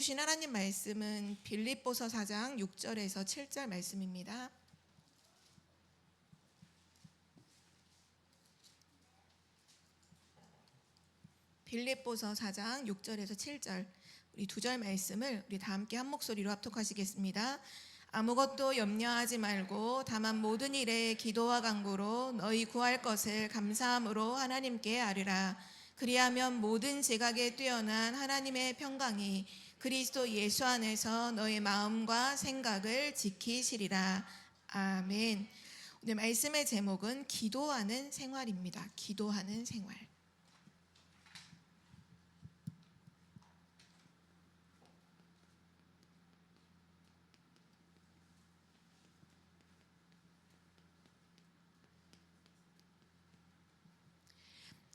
주신 하나님 말씀은 빌립보서 4장 6절에서 7절 말씀입니다. 빌립보서 4장 6절에서 7절 우리 두 절 말씀을 우리 다 함께 한 목소리로 합독하시겠습니다. 아무것도 염려하지 말고 다만 모든 일에 기도와 간구로 너희 구할 것을 감사함으로 하나님께 아뢰라. 그리하면 모든 지각에 뛰어난 하나님의 평강이 그리스도 예수 안에서 너의 마음과 생각을 지키시리라. 아멘. 오늘 말씀의 제목은 기도하는 생활입니다. 기도하는 생활.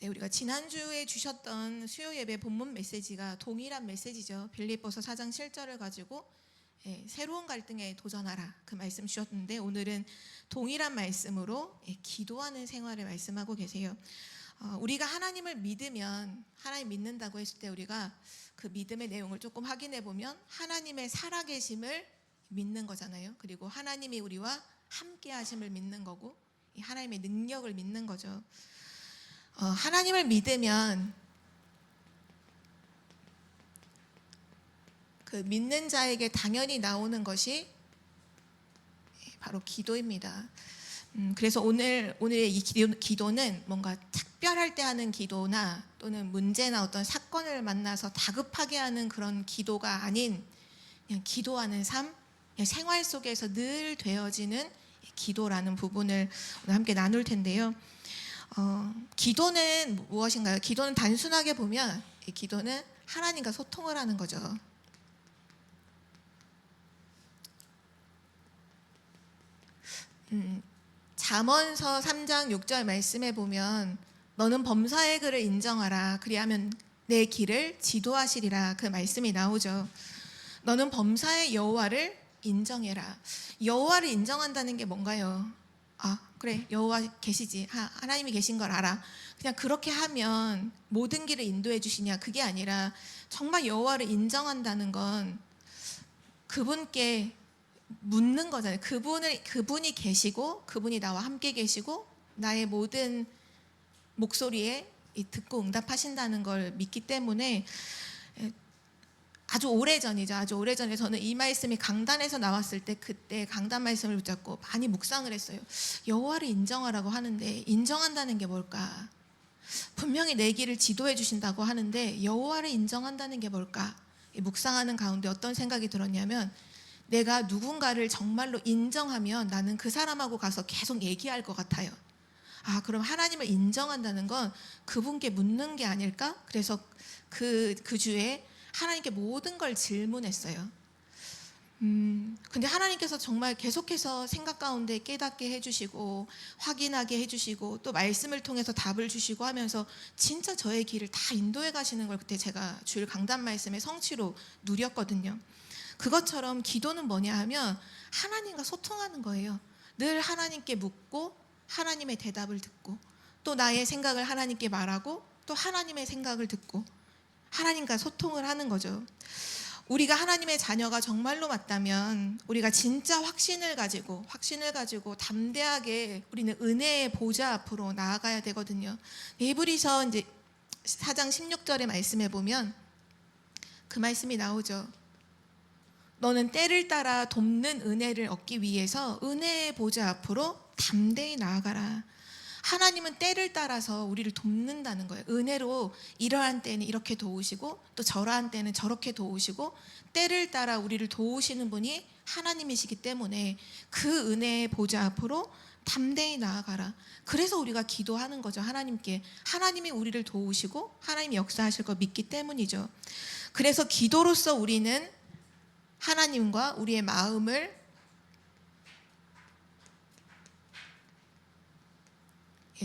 네, 우리가 지난주에 주셨던 수요 예배 본문 메시지가 동일한 메시지죠. 빌립보서 4장 7절을 가지고 새로운 갈등에 도전하라 그 말씀 주셨는데, 오늘은 동일한 말씀으로 기도하는 생활을 말씀하고 계세요. 우리가 하나님을 믿으면, 하나님 믿는다고 했을 때 우리가 그 믿음의 내용을 조금 확인해 보면 하나님의 살아계심을 믿는 거잖아요. 그리고 하나님이 우리와 함께 하심을 믿는 거고, 하나님의 능력을 믿는 거죠. 하나님을 믿으면 그 믿는 자에게 당연히 나오는 것이 바로 기도입니다. 그래서 오늘의 이 기도는 뭔가 특별할 때 하는 기도나 또는 문제나 어떤 사건을 만나서 다급하게 하는 그런 기도가 아닌, 그냥 기도하는 삶, 그냥 생활 속에서 늘 되어지는 기도라는 부분을 오늘 함께 나눌 텐데요. 기도는 무엇인가요? 기도는 단순하게 보면 이 기도는 하나님과 소통을 하는 거죠. 잠언서 3장 6절 말씀에 보면 너는 범사의 글을 인정하라. 그리하면 내 길을 지도하시리라 그 말씀이 나오죠. 너는 범사의 여호와를 인정해라. 여호와를 인정한다는 게 뭔가요? 그래, 여호와 계시지, 하나님이 계신 걸 알아. 그냥 그렇게 하면 모든 길을 인도해 주시냐, 그게 아니라 정말 여호와를 인정한다는 건 그분께 묻는 거잖아요. 그분이 계시고 그분이 나와 함께 계시고 나의 모든 목소리에 듣고 응답하신다는 걸 믿기 때문에 아주 오래전에 저는 이 말씀이 강단에서 나왔을 때 그때 강단 말씀을 붙잡고 많이 묵상을 했어요. 여호와를 인정하라고 하는데 인정한다는 게 뭘까? 분명히 내 길을 지도해 주신다고 하는데 여호와를 인정한다는 게 뭘까? 묵상하는 가운데 어떤 생각이 들었냐면, 내가 누군가를 정말로 인정하면 나는 그 사람하고 가서 계속 얘기할 것 같아요. 그럼 하나님을 인정한다는 건 그분께 묻는 게 아닐까? 그래서 그 주에 하나님께 모든 걸 질문했어요. 근데 하나님께서 정말 계속해서 생각 가운데 깨닫게 해주시고 확인하게 해주시고 또 말씀을 통해서 답을 주시고 하면서 진짜 저의 길을 다 인도해 가시는 걸 그때 제가 주일 강단 말씀의 성취로 누렸거든요. 그것처럼 기도는 뭐냐 하면 하나님과 소통하는 거예요. 늘 하나님께 묻고 하나님의 대답을 듣고 또 나의 생각을 하나님께 말하고 또 하나님의 생각을 듣고 하나님과 소통을 하는 거죠. 우리가 하나님의 자녀가 정말로 맞다면 우리가 진짜 확신을 가지고 담대하게 우리는 은혜의 보좌 앞으로 나아가야 되거든요. 히브리서 이제 4장 16절의 말씀에 보면 그 말씀이 나오죠. 너는 때를 따라 돕는 은혜를 얻기 위해서 은혜의 보좌 앞으로 담대히 나아가라. 하나님은 때를 따라서 우리를 돕는다는 거예요. 은혜로 이러한 때는 이렇게 도우시고 또 저러한 때는 저렇게 도우시고 때를 따라 우리를 도우시는 분이 하나님이시기 때문에 그 은혜의 보좌 앞으로 담대히 나아가라. 그래서 우리가 기도하는 거죠. 하나님께. 하나님이 우리를 도우시고 하나님이 역사하실 걸 믿기 때문이죠. 그래서 기도로서 우리는 하나님과 우리의 마음을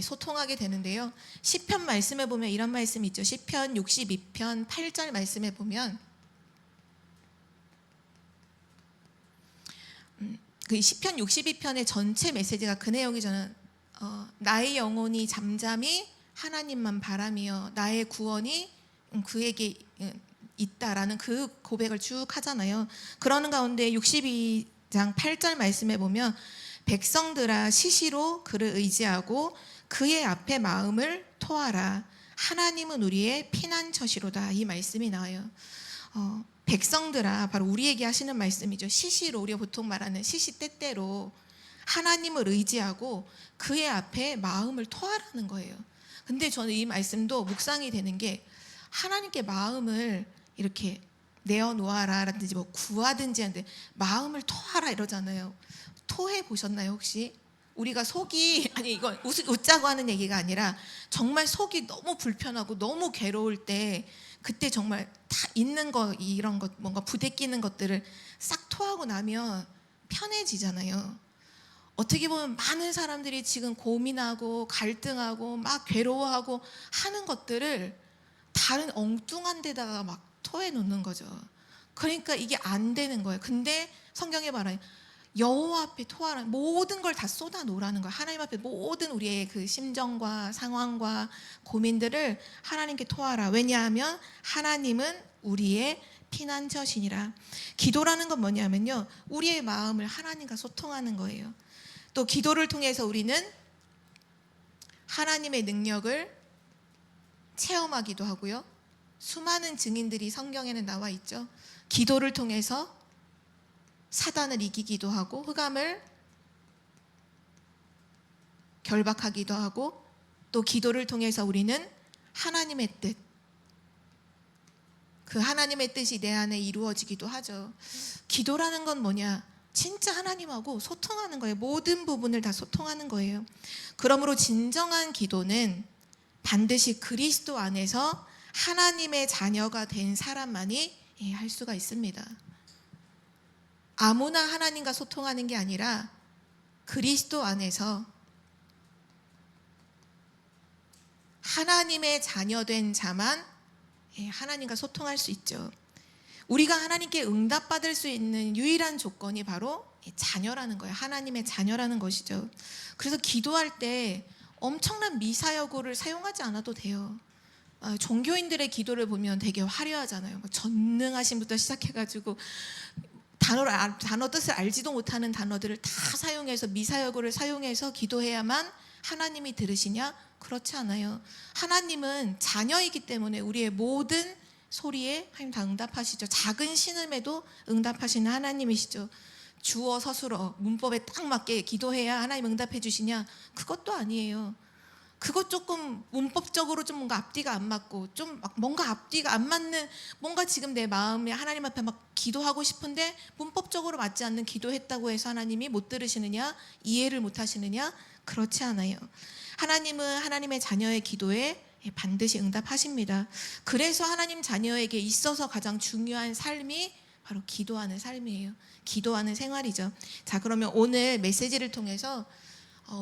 소통하게 되는데요. 시편 말씀에 보면 이런 말씀이 있죠. 시편 62편 8절 말씀에 보면 그 시편 62편의 전체 메시지가 그 내용이 저는 나의 영혼이 잠잠히 하나님만 바라며 나의 구원이 그에게 있다라는 그 고백을 쭉 하잖아요. 그러는 가운데 62장 8절 말씀에 보면 백성들아 시시로 그를 의지하고 그의 앞에 마음을 토하라. 하나님은 우리의 피난처시로다. 이 말씀이 나와요. 백성들아, 바로 우리에게 하시는 말씀이죠. 시시로, 우리가 보통 말하는 시시때때로 하나님을 의지하고 그의 앞에 마음을 토하라는 거예요. 근데 저는 이 말씀도 묵상이 되는 게, 하나님께 마음을 이렇게 내어놓아라 라든지 뭐 구하든지 하는데 마음을 토하라 이러잖아요. 토해 보셨나요 혹시? 우리가 속이, 아니 이건 웃자고 하는 얘기가 아니라 정말 속이 너무 불편하고 너무 괴로울 때, 그때 정말 다 있는 거, 이런 것, 뭔가 부대끼는 것들을 싹 토하고 나면 편해지잖아요. 어떻게 보면 많은 사람들이 지금 고민하고 갈등하고 막 괴로워하고 하는 것들을 다른 엉뚱한 데다가 막 토해 놓는 거죠. 그러니까 이게 안 되는 거예요. 근데 성경에 말하는 여호와 앞에 토하라, 모든 걸 다 쏟아 놓으라는 거예요. 하나님 앞에 모든 우리의 그 심정과 상황과 고민들을 하나님께 토하라. 왜냐하면 하나님은 우리의 피난처시니라. 기도라는 건 뭐냐면요, 우리의 마음을 하나님과 소통하는 거예요. 또 기도를 통해서 우리는 하나님의 능력을 체험하기도 하고요. 수많은 증인들이 성경에는 나와 있죠. 기도를 통해서 사단을 이기기도 하고 흑암을 결박하기도 하고, 또 기도를 통해서 우리는 하나님의 뜻, 그 하나님의 뜻이 내 안에 이루어지기도 하죠. 기도라는 건 뭐냐? 진짜 하나님하고 소통하는 거예요. 모든 부분을 다 소통하는 거예요. 그러므로 진정한 기도는 반드시 그리스도 안에서 하나님의 자녀가 된 사람만이 할 수가 있습니다. 아무나 하나님과 소통하는 게 아니라 그리스도 안에서 하나님의 자녀된 자만 하나님과 소통할 수 있죠. 우리가 하나님께 응답받을 수 있는 유일한 조건이 바로 자녀라는 거예요. 하나님의 자녀라는 것이죠. 그래서 기도할 때 엄청난 미사여구를 사용하지 않아도 돼요. 종교인들의 기도를 보면 되게 화려하잖아요. 전능하신부터 시작해가지고 단어 뜻을 알지도 못하는 단어들을 다 사용해서, 미사여구를 사용해서 기도해야만 하나님이 들으시냐? 그렇지 않아요. 하나님은 자녀이기 때문에 우리의 모든 소리에 하나님 다 응답하시죠. 작은 신음에도 응답하시는 하나님이시죠. 주어 서술어 문법에 딱 맞게 기도해야 하나님 응답해 주시냐? 그것도 아니에요. 그것 조금 문법적으로 좀 뭔가 앞뒤가 안 맞고, 좀 막 뭔가 앞뒤가 안 맞는, 뭔가 지금 내 마음에 하나님 앞에 막 기도하고 싶은데 문법적으로 맞지 않는 기도했다고 해서 하나님이 못 들으시느냐? 이해를 못 하시느냐? 그렇지 않아요. 하나님은 하나님의 자녀의 기도에 반드시 응답하십니다. 그래서 하나님 자녀에게 있어서 가장 중요한 삶이 바로 기도하는 삶이에요. 기도하는 생활이죠. 자, 그러면 오늘 메시지를 통해서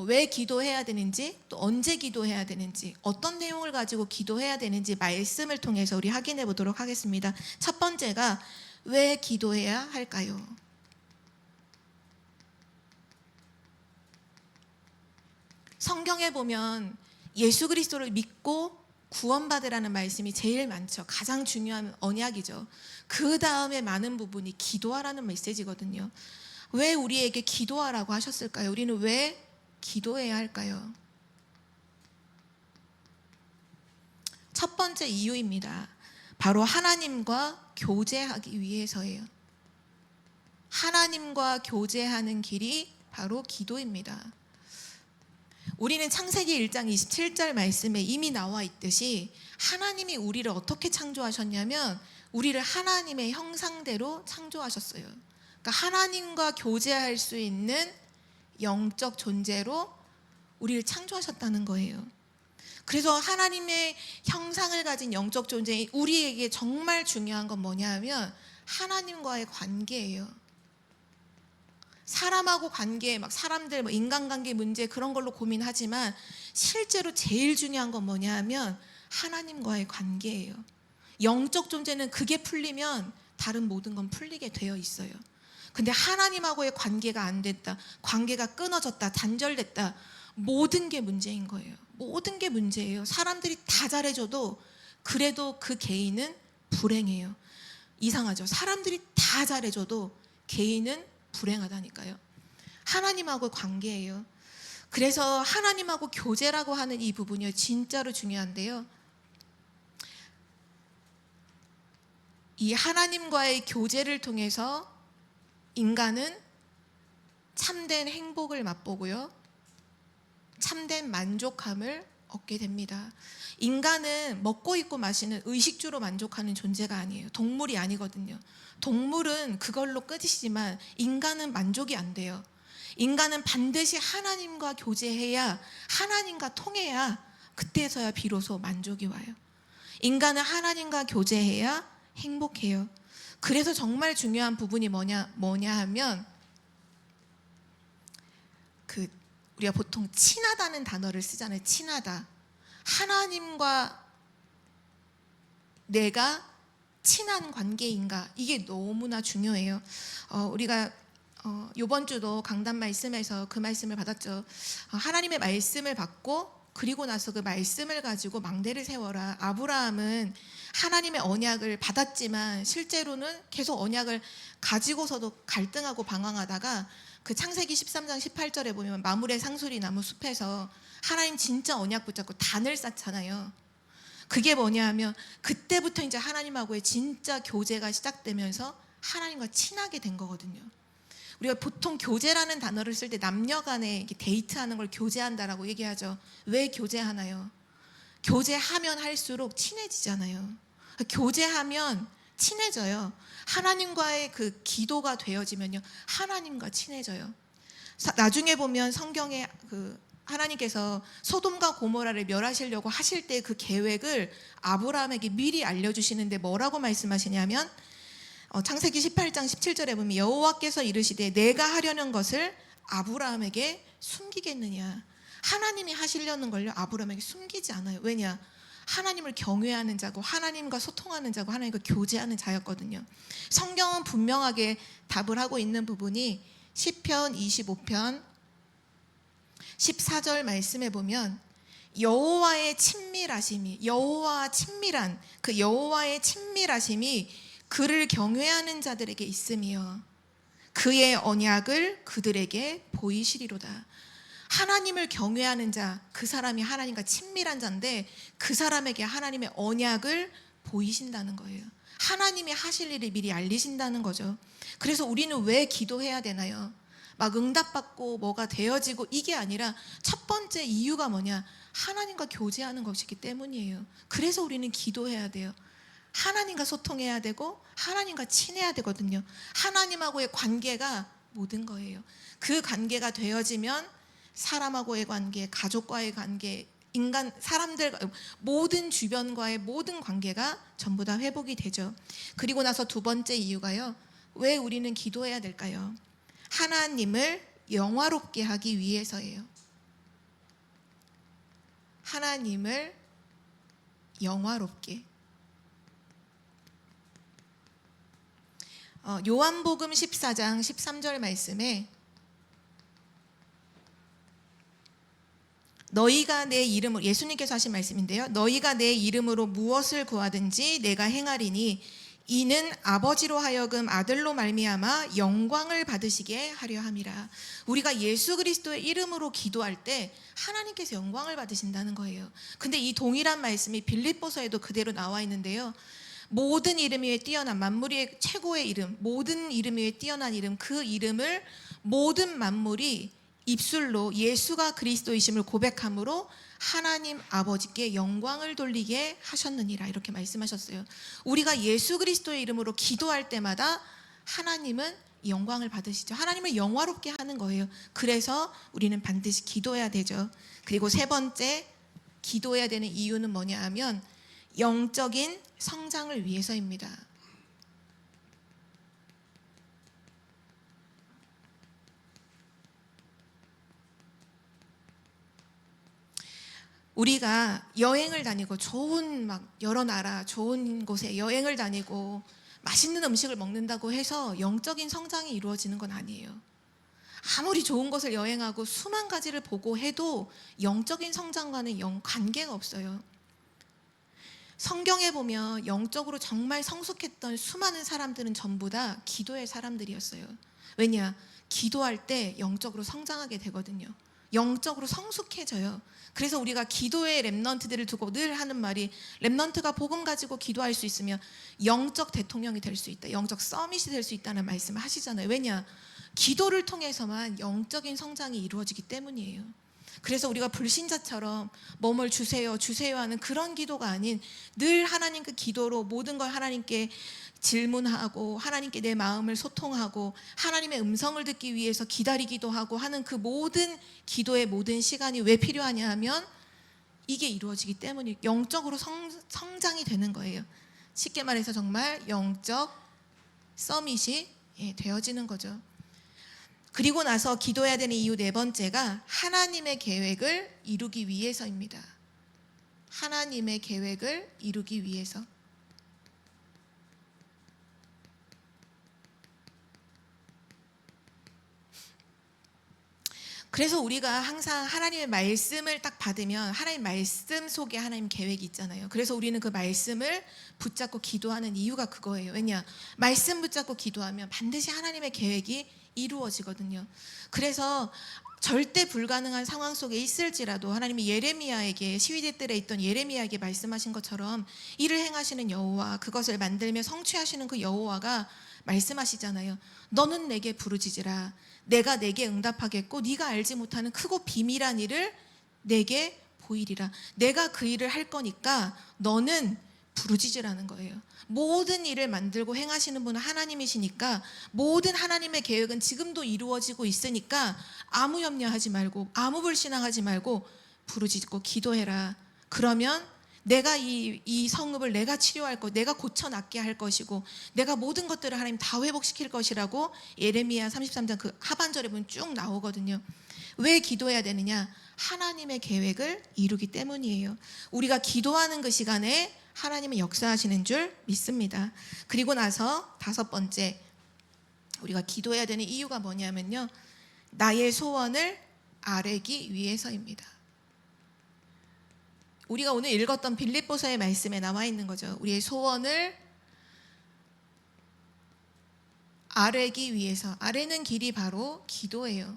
왜 기도해야 되는지, 또 언제 기도해야 되는지, 어떤 내용을 가지고 기도해야 되는지 말씀을 통해서 우리 확인해 보도록 하겠습니다. 첫 번째가 왜 기도해야 할까요? 성경에 보면 예수 그리스도를 믿고 구원받으라는 말씀이 제일 많죠. 가장 중요한 언약이죠. 그 다음에 많은 부분이 기도하라는 메시지거든요. 왜 우리에게 기도하라고 하셨을까요? 우리는 왜 기도해야 할까요? 첫 번째 이유입니다. 바로 하나님과 교제하기 위해서예요. 하나님과 교제하는 길이 바로 기도입니다. 우리는 창세기 1장 27절 말씀에 이미 나와 있듯이 하나님이 우리를 어떻게 창조하셨냐면 우리를 하나님의 형상대로 창조하셨어요. 그러니까 하나님과 교제할 수 있는 영적 존재로 우리를 창조하셨다는 거예요. 그래서 하나님의 형상을 가진 영적 존재인 우리에게 정말 중요한 건 뭐냐 하면 하나님과의 관계예요. 사람하고 관계, 막 사람들 인간관계 문제 그런 걸로 고민하지만 실제로 제일 중요한 건 뭐냐 하면 하나님과의 관계예요. 영적 존재는 그게 풀리면 다른 모든 건 풀리게 되어 있어요. 근데 하나님하고의 관계가 안 됐다, 관계가 끊어졌다, 단절됐다, 모든 게 문제인 거예요. 모든 게 문제예요. 사람들이 다 잘해줘도 그래도 그 개인은 불행해요. 이상하죠. 사람들이 다 잘해줘도 개인은 불행하다니까요. 하나님하고 관계예요. 그래서 하나님하고 교제라고 하는 이 부분이 진짜로 중요한데요. 이 하나님과의 교제를 통해서 인간은 참된 행복을 맛보고요, 참된 만족함을 얻게 됩니다. 인간은 먹고 입고 마시는 의식주로 만족하는 존재가 아니에요. 동물이 아니거든요. 동물은 그걸로 끝이지만 인간은 만족이 안 돼요. 인간은 반드시 하나님과 교제해야, 하나님과 통해야, 그때서야 비로소 만족이 와요. 인간은 하나님과 교제해야 행복해요. 그래서 정말 중요한 부분이 뭐냐 하면, 우리가 보통 친하다는 단어를 쓰잖아요. 친하다. 하나님과 내가 친한 관계인가, 이게 너무나 중요해요. 우리가 이번 주도 강단 말씀에서 그 말씀을 받았죠. 하나님의 말씀을 받고 그리고 나서 그 말씀을 가지고 망대를 세워라. 아브라함은 하나님의 언약을 받았지만 실제로는 계속 언약을 가지고서도 갈등하고 방황하다가, 그 창세기 13장 18절에 보면 마므레 상수리 나무 숲에서 하나님 진짜 언약 붙잡고 단을 쌓잖아요. 그게 뭐냐 하면 그때부터 이제 하나님하고의 진짜 교제가 시작되면서 하나님과 친하게 된 거거든요. 우리가 보통 교제라는 단어를 쓸 때 남녀 간에 데이트하는 걸 교제한다라고 얘기하죠. 왜 교제하나요? 교제하면 할수록 친해지잖아요. 교제하면 친해져요. 하나님과의 그 기도가 되어지면요, 하나님과 친해져요. 나중에 보면 성경에 하나님께서 소돔과 고모라를 멸하시려고 하실 때 그 계획을 아브라함에게 미리 알려주시는데 뭐라고 말씀하시냐면, 창세기 18장 17절에 보면 여호와께서 이르시되 내가 하려는 것을 아브라함에게 숨기겠느냐. 하나님이 하시려는 걸요, 아브라함에게 숨기지 않아요. 왜냐? 하나님을 경외하는 자고 하나님과 소통하는 자고 하나님과 교제하는 자였거든요. 성경은 분명하게 답을 하고 있는 부분이 시편 25편 14절 말씀에 보면, 여호와의 친밀하심이, 여호와와 친밀한 그 여호와의 친밀하심이 그를 경외하는 자들에게 있으며 그의 언약을 그들에게 보이시리로다. 하나님을 경외하는 자, 그 사람이 하나님과 친밀한 자인데 그 사람에게 하나님의 언약을 보이신다는 거예요. 하나님이 하실 일을 미리 알리신다는 거죠. 그래서 우리는 왜 기도해야 되나요? 막 응답받고 뭐가 되어지고 이게 아니라 첫 번째 이유가 뭐냐? 하나님과 교제하는 것이기 때문이에요. 그래서 우리는 기도해야 돼요. 하나님과 소통해야 되고 하나님과 친해야 되거든요. 하나님하고의 관계가 모든 거예요. 그 관계가 되어지면 사람하고의 관계, 가족과의 관계, 인간, 사람들, 모든 주변과의 모든 관계가 전부 다 회복이 되죠. 그리고 나서 두 번째 이유가요, 왜 우리는 기도해야 될까요? 하나님을 영화롭게 하기 위해서예요. 하나님을 영화롭게. 요한복음 14장 13절 말씀에 너희가 내 이름으로, 예수님께서 하신 말씀인데요, 너희가 내 이름으로 무엇을 구하든지 내가 행하리니 이는 아버지로 하여금 아들로 말미암아 영광을 받으시게 하려 함이라. 우리가 예수 그리스도의 이름으로 기도할 때 하나님께서 영광을 받으신다는 거예요. 근데 이 동일한 말씀이 빌립보서에도 그대로 나와 있는데요, 모든 이름 위에 뛰어난, 만물 위에 최고의 이름, 모든 이름 위에 뛰어난 이름, 그 이름을 모든 만물이 입술로 예수가 그리스도이심을 고백함으로 하나님 아버지께 영광을 돌리게 하셨느니라, 이렇게 말씀하셨어요. 우리가 예수 그리스도의 이름으로 기도할 때마다 하나님은 영광을 받으시죠. 하나님을 영화롭게 하는 거예요. 그래서 우리는 반드시 기도해야 되죠. 그리고 세 번째, 기도해야 되는 이유는 뭐냐 하면 영적인 성장을 위해서입니다. 우리가 여행을 다니고 좋은 막 여러 나라 좋은 곳에 여행을 다니고 맛있는 음식을 먹는다고 해서 영적인 성장이 이루어지는 건 아니에요. 아무리 좋은 곳을 여행하고 수만 가지를 보고 해도 영적인 성장과는 관계가 없어요. 성경에 보면 영적으로 정말 성숙했던 수많은 사람들은 전부 다 기도의 사람들이었어요. 왜냐? 기도할 때 영적으로 성장하게 되거든요. 영적으로 성숙해져요. 그래서 우리가 기도의 렘넌트들을 두고 늘 하는 말이, 렘넌트가 복음 가지고 기도할 수 있으면 영적 대통령이 될 수 있다, 영적 서밋이 될 수 있다는 말씀을 하시잖아요. 왜냐? 기도를 통해서만 영적인 성장이 이루어지기 때문이에요. 그래서 우리가 불신자처럼 뭐뭘 주세요 주세요 하는 그런 기도가 아닌, 늘 하나님 그 기도로 모든 걸 하나님께 질문하고 하나님께 내 마음을 소통하고 하나님의 음성을 듣기 위해서 기다리기도 하고 하는 그 모든 기도의 모든 시간이 왜 필요하냐 하면 이게 이루어지기 때문에 영적으로 성장이 되는 거예요. 쉽게 말해서 정말 영적 서밋이 되어지는 거죠. 그리고 나서 기도해야 되는 이유 네 번째가 하나님의 계획을 이루기 위해서입니다. 하나님의 계획을 이루기 위해서. 그래서 우리가 항상 하나님의 말씀을 딱 받으면 하나님 말씀 속에 하나님 계획이 있잖아요. 그래서 우리는 그 말씀을 붙잡고 기도하는 이유가 그거예요. 왜냐? 말씀 붙잡고 기도하면 반드시 하나님의 계획이 이루어지거든요. 그래서 절대 불가능한 상황 속에 있을지라도 하나님이 예레미야에게, 시위대 뜰에 있던 예레미야에게 말씀하신 것처럼 이를 행하시는 여호와, 그것을 만들며 성취하시는 그 여호와가 말씀하시잖아요. 너는 내게 부르짖으라. 내가 내게 응답하겠고 네가 알지 못하는 크고 비밀한 일을 내게 보이리라. 내가 그 일을 할 거니까 너는 부르짖으라는 거예요. 모든 일을 만들고 행하시는 분은 하나님이시니까 모든 하나님의 계획은 지금도 이루어지고 있으니까 아무 염려하지 말고 아무 불신앙하지 말고 부르짖고 기도해라. 그러면 내가 이 성읍을 내가 치료할 것, 내가 고쳐낫게 할 것이고 내가 모든 것들을 하나님 다 회복시킬 것이라고 예레미야 33장 그 하반절에 보면 쭉 나오거든요. 왜 기도해야 되느냐? 하나님의 계획을 이루기 때문이에요. 우리가 기도하는 그 시간에 하나님은 역사하시는 줄 믿습니다. 그리고 나서 다섯 번째, 우리가 기도해야 되는 이유가 뭐냐면요, 나의 소원을 아뢰기 위해서입니다. 우리가 오늘 읽었던 빌립보서의 말씀에 나와 있는 거죠. 우리의 소원을 아뢰기 위해서. 아뢰는 길이 바로 기도예요.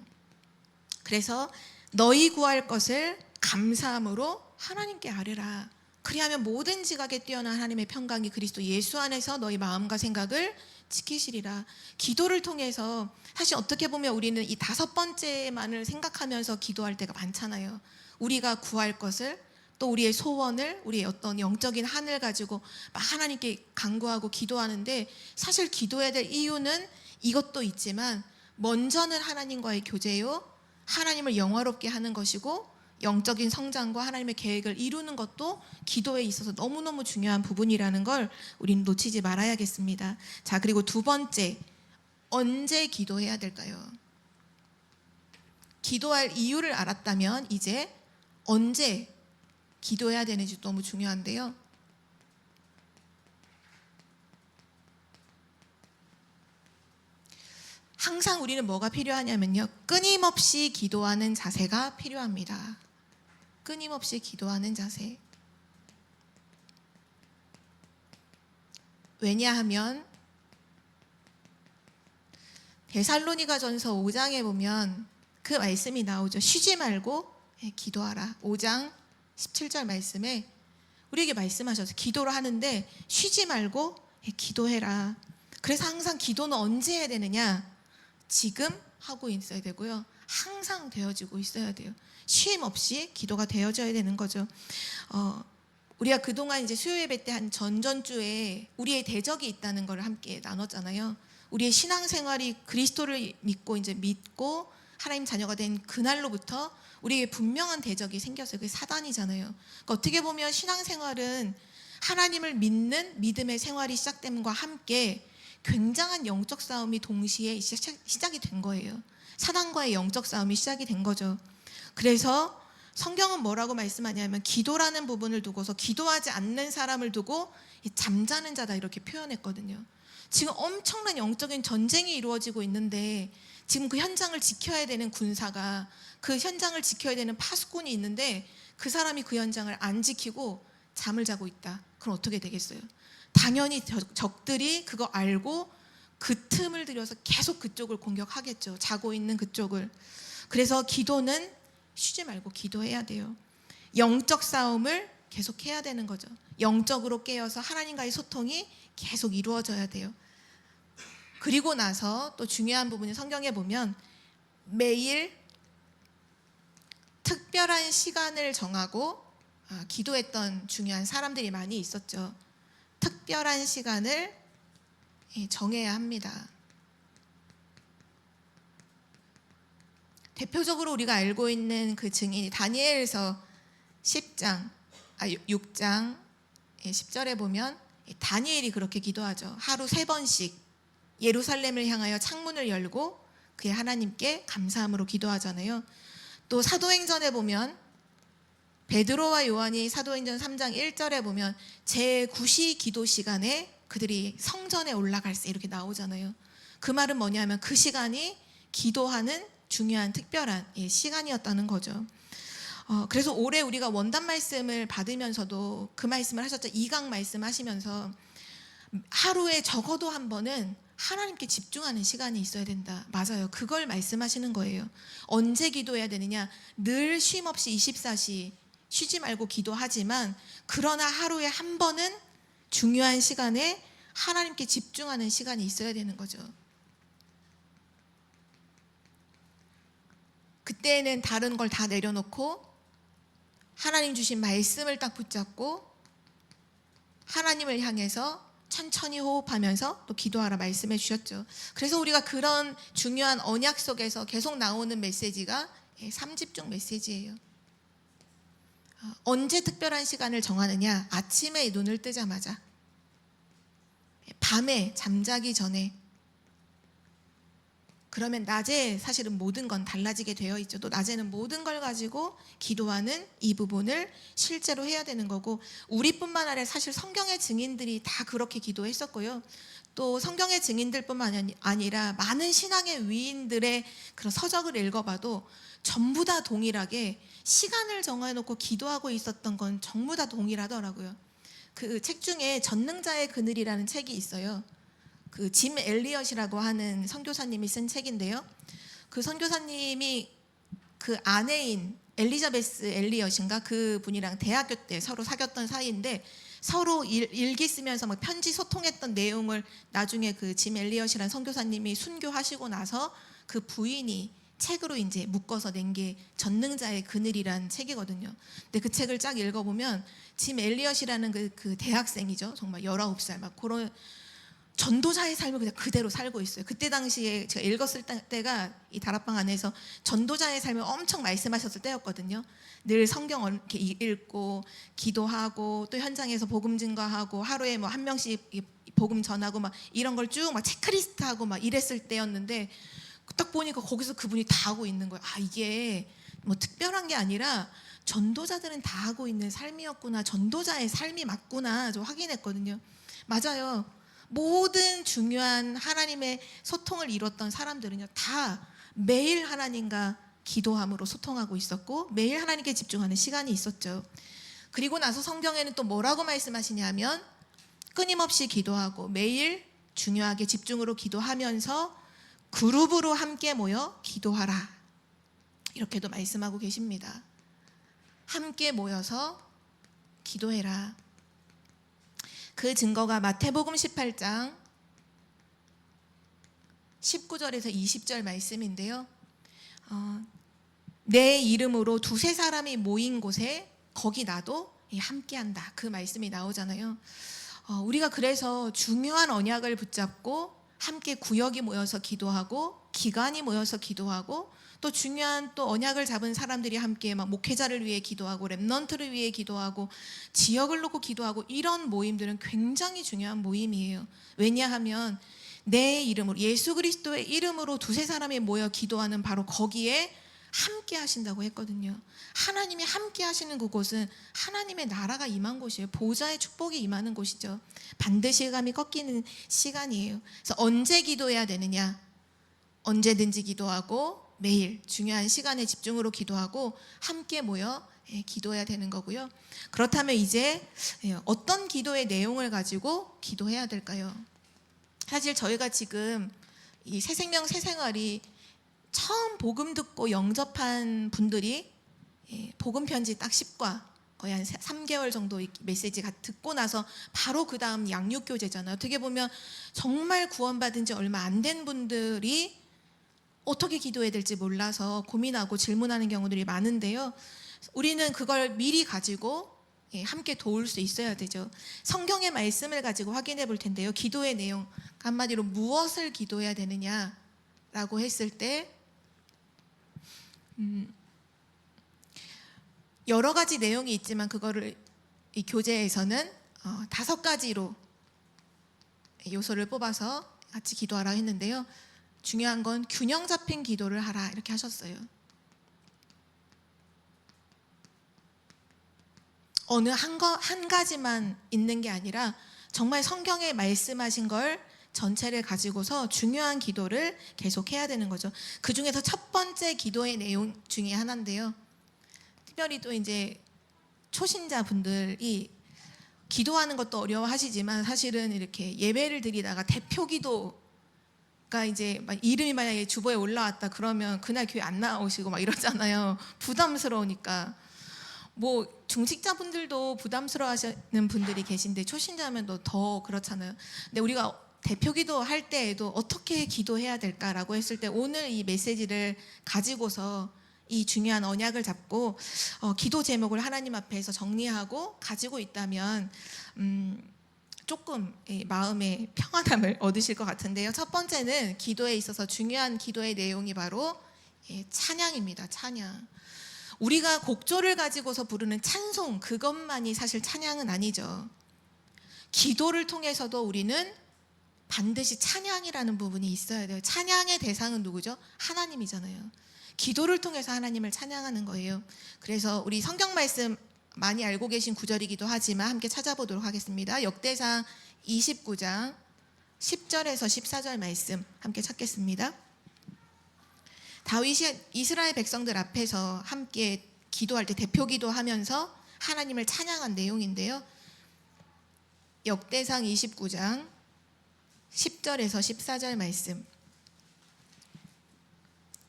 그래서 너희 구할 것을 감사함으로 하나님께 아뢰라. 그리하면 모든 지각에 뛰어난 하나님의 평강이 그리스도 예수 안에서 너희 마음과 생각을 지키시리라. 기도를 통해서, 사실 어떻게 보면 우리는 이 다섯 번째만을 생각하면서 기도할 때가 많잖아요. 우리가 구할 것을, 또 우리의 소원을, 우리의 어떤 영적인 한을 가지고 막 하나님께 간구하고 기도하는데, 사실 기도해야 될 이유는 이것도 있지만 먼저는 하나님과의 교제요, 하나님을 영화롭게 하는 것이고 영적인 성장과 하나님의 계획을 이루는 것도 기도에 있어서 너무너무 중요한 부분이라는 걸 우리는 놓치지 말아야겠습니다. 자, 그리고 두 번째, 언제 기도해야 될까요? 기도할 이유를 알았다면 이제 언제 기도해야 되는지 너무 중요한데요. 항상 우리는 뭐가 필요하냐면요, 끊임없이 기도하는 자세가 필요합니다. 끊임없이 기도하는 자세. 왜냐하면 데살로니가전서 5장에 보면 그 말씀이 나오죠. 쉬지 말고 기도하라. 5장 17절 말씀에 우리에게 말씀하셔서 기도를 하는데 쉬지 말고 기도해라. 그래서 항상 기도는 언제 해야 되느냐? 지금 하고 있어야 되고요, 항상 되어지고 있어야 돼요. 쉼 없이 기도가 되어져야 되는 거죠. 우리가 그동안 이제 수요 예배 때 한 전전주에 우리의 대적이 있다는 걸 함께 나눴잖아요. 우리의 신앙생활이 그리스도를 믿고 하나님 자녀가 된 그날로부터 우리에게 분명한 대적이 생겼어요. 그게 사단이잖아요. 그러니까 어떻게 보면 신앙생활은 하나님을 믿는 믿음의 생활이 시작됨과 함께 굉장한 영적 싸움이 동시에 시작이 된 거예요. 사단과의 영적 싸움이 시작이 된 거죠. 그래서 성경은 뭐라고 말씀하냐면 기도라는 부분을 두고서 기도하지 않는 사람을 두고 잠자는 자다 이렇게 표현했거든요. 지금 엄청난 영적인 전쟁이 이루어지고 있는데 지금 그 현장을 지켜야 되는 군사가, 그 현장을 지켜야 되는 파수꾼이 있는데 그 사람이 그 현장을 안 지키고 잠을 자고 있다. 그럼 어떻게 되겠어요? 당연히 적들이 그거 알고 그 틈을 들여서 계속 그쪽을 공격하겠죠. 자고 있는 그쪽을. 그래서 기도는 쉬지 말고 기도해야 돼요. 영적 싸움을 계속 해야 되는 거죠. 영적으로 깨어서 하나님과의 소통이 계속 이루어져야 돼요. 그리고 나서 또 중요한 부분이 성경에 보면 매일 특별한 시간을 정하고 기도했던 중요한 사람들이 많이 있었죠. 특별한 시간을 정해야 합니다. 대표적으로 우리가 알고 있는 그 증인이 다니엘서 6장 10절에 보면 다니엘이 그렇게 기도하죠. 하루 3번씩 예루살렘을 향하여 창문을 열고 그의 하나님께 감사함으로 기도하잖아요. 또 사도행전에 보면 베드로와 요한이 사도행전 3장 1절에 보면 제9시 기도 시간에 그들이 성전에 올라갈 때 이렇게 나오잖아요. 그 말은 뭐냐면 그 시간이 기도하는 중요한 특별한 시간이었다는 거죠. 그래서 올해 우리가 원단 말씀을 받으면서도 그 말씀을 하셨죠. 2강 말씀 하시면서 하루에 적어도 한 번은 하나님께 집중하는 시간이 있어야 된다. 맞아요. 그걸 말씀하시는 거예요. 언제 기도해야 되느냐? 늘 쉼 없이 24시 쉬지 말고 기도하지만 그러나 하루에 한 번은 중요한 시간에 하나님께 집중하는 시간이 있어야 되는 거죠. 그때는 다른 걸 다 내려놓고 하나님 주신 말씀을 딱 붙잡고 하나님을 향해서 천천히 호흡하면서 또 기도하라 말씀해 주셨죠. 그래서 우리가 그런 중요한 언약 속에서 계속 나오는 메시지가 3집중 메시지예요. 언제 특별한 시간을 정하느냐? 아침에 눈을 뜨자마자, 밤에 잠자기 전에. 그러면 낮에 사실은 모든 건 달라지게 되어 있죠. 또 낮에는 모든 걸 가지고 기도하는 이 부분을 실제로 해야 되는 거고, 우리뿐만 아니라 사실 성경의 증인들이 다 그렇게 기도했었고요. 또 성경의 증인들뿐만 아니라 많은 신앙의 위인들의 그런 서적을 읽어봐도 전부 다 동일하게 시간을 정해놓고 기도하고 있었던 건 전부 다 동일하더라고요. 그 책 중에 전능자의 그늘이라는 책이 있어요. 그 짐 엘리엇이라고 하는 선교사님이 쓴 책인데요. 그 선교사님이 그 아내인 엘리자베스 엘리엇인가 그 분이랑 대학교 때 서로 사귀었던 사이인데 서로 일기 쓰면서 막 편지 소통했던 내용을 나중에 그 짐 엘리엇이라는 선교사님이 순교하시고 나서 그 부인이 책으로 이제 묶어서 낸 게 전능자의 그늘이란 책이거든요. 근데 그 책을 쫙 읽어보면 짐 엘리엇이라는 그 대학생이죠. 정말 19살 막 그런 전도자의 삶을 그냥 그대로 살고 있어요. 그때 당시에 제가 읽었을 때가 이 다락방 안에서 전도자의 삶을 엄청 말씀하셨을 때였거든요. 늘 성경 이렇게 읽고 기도하고 또 현장에서 복음 증거하고 하루에 뭐 한 명씩 복음 전하고 막 이런 걸 쭉 막 체크리스트하고 막 이랬을 때였는데 딱 보니까 거기서 그분이 다 하고 있는 거예요. 아, 이게 뭐 특별한 게 아니라 전도자들은 다 하고 있는 삶이었구나. 전도자의 삶이 맞구나. 좀 확인했거든요. 맞아요. 모든 중요한 하나님의 소통을 이뤘던 사람들은요, 다 매일 하나님과 기도함으로 소통하고 있었고 매일 하나님께 집중하는 시간이 있었죠. 그리고 나서 성경에는 또 뭐라고 말씀하시냐면 끊임없이 기도하고 매일 중요하게 집중으로 기도하면서 그룹으로 함께 모여 기도하라, 이렇게도 말씀하고 계십니다. 함께 모여서 기도해라. 그 증거가 마태복음 18장 19절에서 20절 말씀인데요. 내 이름으로 두세 사람이 모인 곳에 거기 나도 함께한다, 그 말씀이 나오잖아요. 우리가 그래서 중요한 언약을 붙잡고 함께 구역이 모여서 기도하고 기관이 모여서 기도하고 또 중요한 또 언약을 잡은 사람들이 함께 막 목회자를 위해 기도하고 렘넌트를 위해 기도하고 지역을 놓고 기도하고 이런 모임들은 굉장히 중요한 모임이에요. 왜냐하면 내 이름으로, 예수 그리스도의 이름으로 두세 사람이 모여 기도하는 바로 거기에 함께 하신다고 했거든요. 하나님이 함께 하시는 그곳은 하나님의 나라가 임한 곳이에요. 보좌의 축복이 임하는 곳이죠. 반드시 감이 꺾이는 시간이에요. 그래서 언제 기도해야 되느냐? 언제든지 기도하고 매일 중요한 시간에 집중으로 기도하고 함께 모여 기도해야 되는 거고요. 그렇다면 이제 어떤 기도의 내용을 가지고 기도해야 될까요? 사실 저희가 지금 이 새생명 새생활이 처음 복음 듣고 영접한 분들이 복음 편지 딱 10과 거의 한 3개월 정도 메시지 듣고 나서 바로 그 다음 양육교제잖아요. 어떻게 보면 정말 구원받은 지 얼마 안 된 분들이 어떻게 기도해야 될지 몰라서 고민하고 질문하는 경우들이 많은데요. 우리는 그걸 미리 가지고 함께 도울 수 있어야 되죠. 성경의 말씀을 가지고 확인해 볼 텐데요. 기도의 내용, 한마디로 무엇을 기도해야 되느냐라고 했을 때 여러 가지 내용이 있지만 그거를 이 교재에서는 5가지로 요소를 뽑아서 같이 기도하라 했는데요. 중요한 건 균형 잡힌 기도를 하라 이렇게 하셨어요. 어느 한 가지만 있는 게 아니라 정말 성경에 말씀하신 걸 전체를 가지고서 중요한 기도를 계속해야 되는 거죠. 그 중에서 첫 번째 기도의 내용 중에 하나인데요. 특별히 또 이제 초신자분들이 기도하는 것도 어려워하시지만 사실은 이렇게 예배를 드리다가 대표 기도가 이제 이름이 만약에 주보에 올라왔다 그러면 그날 교회 안 나오시고 막 이러잖아요. 부담스러우니까. 뭐 중직자분들도 부담스러워하시는 분들이 계신데 초신자면 더 그렇잖아요. 근데 우리가 대표 기도할 때에도 어떻게 기도해야 될까라고 했을 때 오늘 이 메시지를 가지고서 이 중요한 언약을 잡고 기도 제목을 하나님 앞에서 정리하고 가지고 있다면 조금 마음의 평안함을 얻으실 것 같은데요. 첫 번째는 기도에 있어서 중요한 기도의 내용이 바로 찬양입니다. 찬양. 우리가 곡조를 가지고서 부르는 찬송, 그것만이 사실 찬양은 아니죠. 기도를 통해서도 우리는 반드시 찬양이라는 부분이 있어야 돼요. 찬양의 대상은 누구죠? 하나님이잖아요. 기도를 통해서 하나님을 찬양하는 거예요. 그래서 우리 성경 말씀 많이 알고 계신 구절이기도 하지만 함께 찾아보도록 하겠습니다. 역대상 29장 10절에서 14절 말씀 함께 찾겠습니다. 다윗이 이스라엘 백성들 앞에서 함께 기도할 때 대표 기도하면서 하나님을 찬양한 내용인데요. 역대상 29장 10절에서 14절 말씀.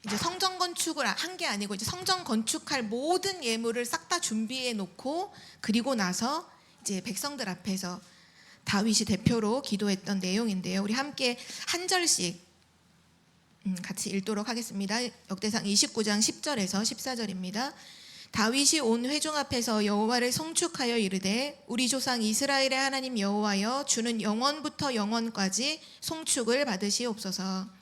이제 성전 건축을 한 게 아니고 이제 성전 건축할 모든 예물을 싹 다 준비해 놓고 그리고 나서 이제 백성들 앞에서 다윗이 대표로 기도했던 내용인데요. 우리 함께 한 절씩 같이 읽도록 하겠습니다. 역대상 29장 10절에서 14절입니다. 다윗이 온 회중 앞에서 여호와를 송축하여 이르되 우리 조상 이스라엘의 하나님 여호와여 주는 영원부터 영원까지 송축을 받으시옵소서.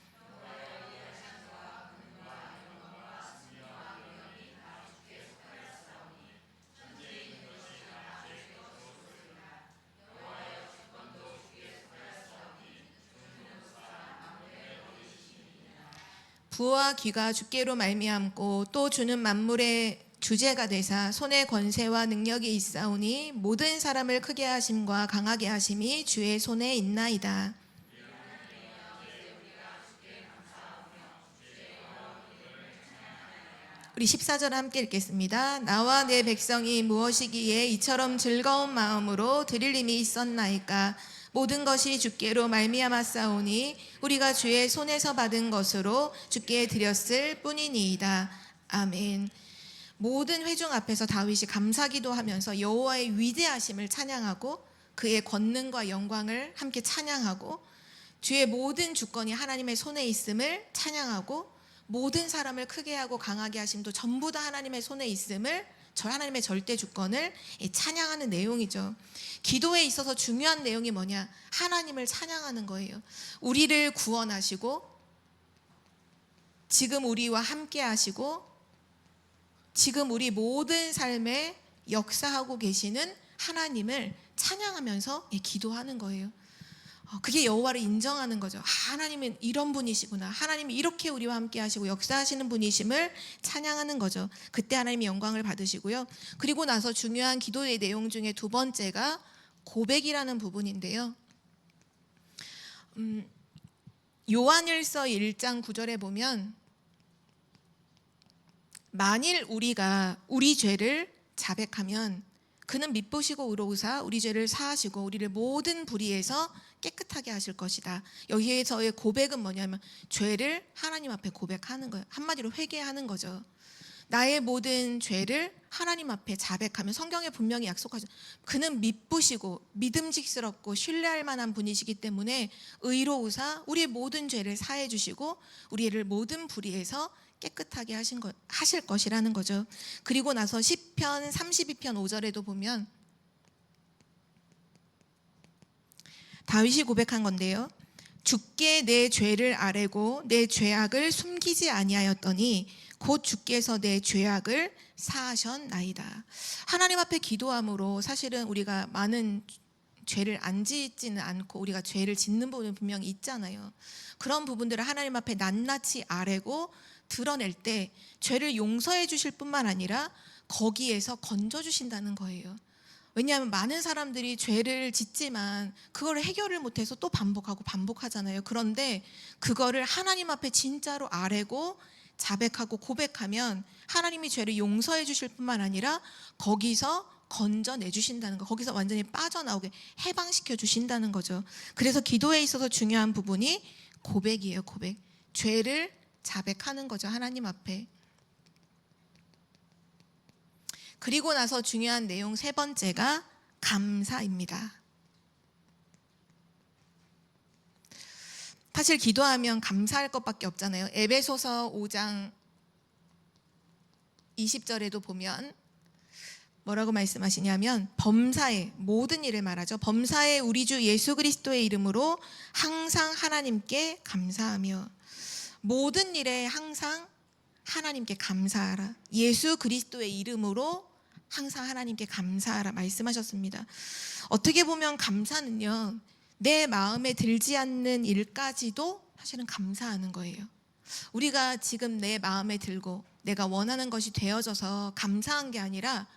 부와 귀가 주께로 말미암고 또 주는 만물의 주제가 되사 손에 권세와 능력이 있사오니 모든 사람을 크게 하심과 강하게 하심이 주의 손에 있나이다. 우리 14절 함께 읽겠습니다. 나와 내 백성이 무엇이기에 이처럼 즐거운 마음으로 드릴 힘이 있었나이까. 모든 것이 주께로 말미암았사오니 우리가 주의 손에서 받은 것으로 주께 드렸을 뿐이니이다. 아멘. 모든 회중 앞에서 다윗이 감사기도하면서 여호와의 위대하심을 찬양하고 그의 권능과 영광을 함께 찬양하고 주의 모든 주권이 하나님의 손에 있음을 찬양하고 모든 사람을 크게 하고 강하게 하심도 전부 다 하나님의 손에 있음을 하나님의 절대 주권을 찬양하는 내용이죠. 기도에 있어서 중요한 내용이 뭐냐? 하나님을 찬양하는 거예요. 우리를 구원하시고 지금 우리와 함께 하시고 지금 우리 모든 삶에 역사하고 계시는 하나님을 찬양하면서 기도하는 거예요. 그게 여호와를 인정하는 거죠. 하나님은 이런 분이시구나. 하나님이 이렇게 우리와 함께 하시고 역사하시는 분이심을 찬양하는 거죠. 그때 하나님이 영광을 받으시고요. 그리고 나서 중요한 기도의 내용 중에 두 번째가 고백이라는 부분인데요. 요한일서 1장 9절에 보면 만일 우리가 우리 죄를 자백하면 그는 미쁘시고 의로우사 우리 죄를 사하시고 우리를 모든 불의에서 깨끗하게 하실 것이다. 여기에서의 고백은 뭐냐면 죄를 하나님 앞에 고백하는 거예요. 한마디로 회개하는 거죠. 나의 모든 죄를 하나님 앞에 자백하면 성경에 분명히 약속하죠. 그는 미쁘시고 믿음직스럽고 신뢰할 만한 분이시기 때문에 의로우사 우리의 모든 죄를 사해 주시고 우리를 모든 불의에서 깨끗하게 하실 것이라는 거죠. 그리고 나서 시편 32편 5절에도 보면 다윗이 고백한 건데요. 주께 내 죄를 아뢰고 내 죄악을 숨기지 아니하였더니 곧 주께서 내 죄악을 사하셨나이다. 하나님 앞에 기도함으로 사실은 우리가 많은 죄를 안 짓지는 않고 우리가 죄를 짓는 부분은 분명히 있잖아요. 그런 부분들을 하나님 앞에 낱낱이 아뢰고 드러낼 때 죄를 용서해 주실 뿐만 아니라 거기에서 건져 주신다는 거예요. 왜냐하면 많은 사람들이 죄를 짓지만 그걸 해결을 못해서 또 반복하고 반복하잖아요. 그런데 그거를 하나님 앞에 진짜로 아뢰고 자백하고 고백하면 하나님이 죄를 용서해 주실 뿐만 아니라 거기서 건져내 주신다는 거, 거기서 완전히 빠져나오게 해방시켜 주신다는 거죠. 그래서 기도에 있어서 중요한 부분이 고백이에요. 고백. 죄를 자백하는 거죠. 하나님 앞에. 그리고 나서 중요한 내용 세 번째가 감사입니다. 사실 기도하면 감사할 것밖에 없잖아요. 에베소서 5장 20절에도 보면 뭐라고 말씀하시냐면 범사의 모든 일을 말하죠. 범사의 우리 주 예수 그리스도의 이름으로 항상 하나님께 감사하며 모든 일에 항상 하나님께 감사하라. 예수 그리스도의 이름으로 항상 하나님께 감사하라 말씀하셨습니다. 어떻게 보면 감사는요, 내 마음에 들지 않는 일까지도 사실은 감사하는 거예요. 우리가 지금 내 마음에 들고 내가 원하는 것이 되어져서 감사한 게 아니라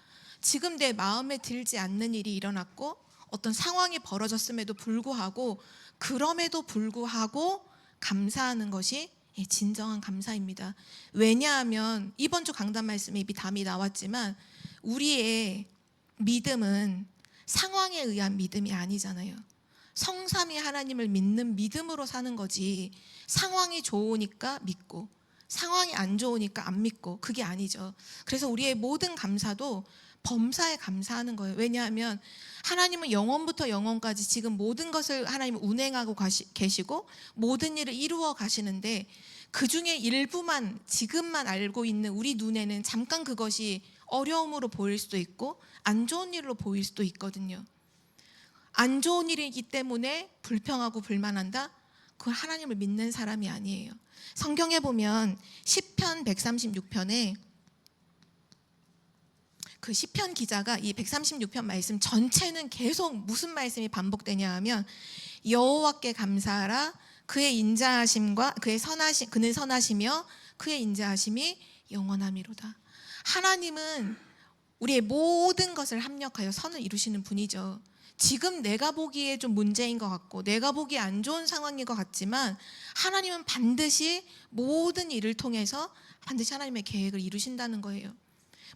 지금 내 마음에 들지 않는 일이 일어났고 어떤 상황이 벌어졌음에도 불구하고 그럼에도 불구하고 감사하는 것이 진정한 감사입니다. 왜냐하면 이번 주 강단 말씀에 이미 답이 나왔지만 우리의 믿음은 상황에 의한 믿음이 아니잖아요. 성삼위 하나님을 믿는 믿음으로 사는 거지 상황이 좋으니까 믿고 상황이 안 좋으니까 안 믿고 그게 아니죠. 그래서 우리의 모든 감사도 범사에 감사하는 거예요. 왜냐하면 하나님은 영원부터 영원까지 지금 모든 것을 하나님은 운행하고 계시고 모든 일을 이루어 가시는데 그중에 일부만 지금만 알고 있는 우리 눈에는 잠깐 그것이 어려움으로 보일 수도 있고 안 좋은 일로 보일 수도 있거든요. 안 좋은 일이기 때문에 불평하고 불만한다? 그건 하나님을 믿는 사람이 아니에요. 성경에 보면 시편 136편에 그 시편 기자가 이 136편 말씀 전체는 계속 무슨 말씀이 반복되냐 하면 여호와께 감사하라 그의 인자하심과 그의 선하심 그는 선하시며 그의 인자하심이 영원함이로다. 하나님은 우리의 모든 것을 합력하여 선을 이루시는 분이죠. 지금 내가 보기에 좀 문제인 것 같고 내가 보기에 안 좋은 상황인 것 같지만 하나님은 반드시 모든 일을 통해서 반드시 하나님의 계획을 이루신다는 거예요.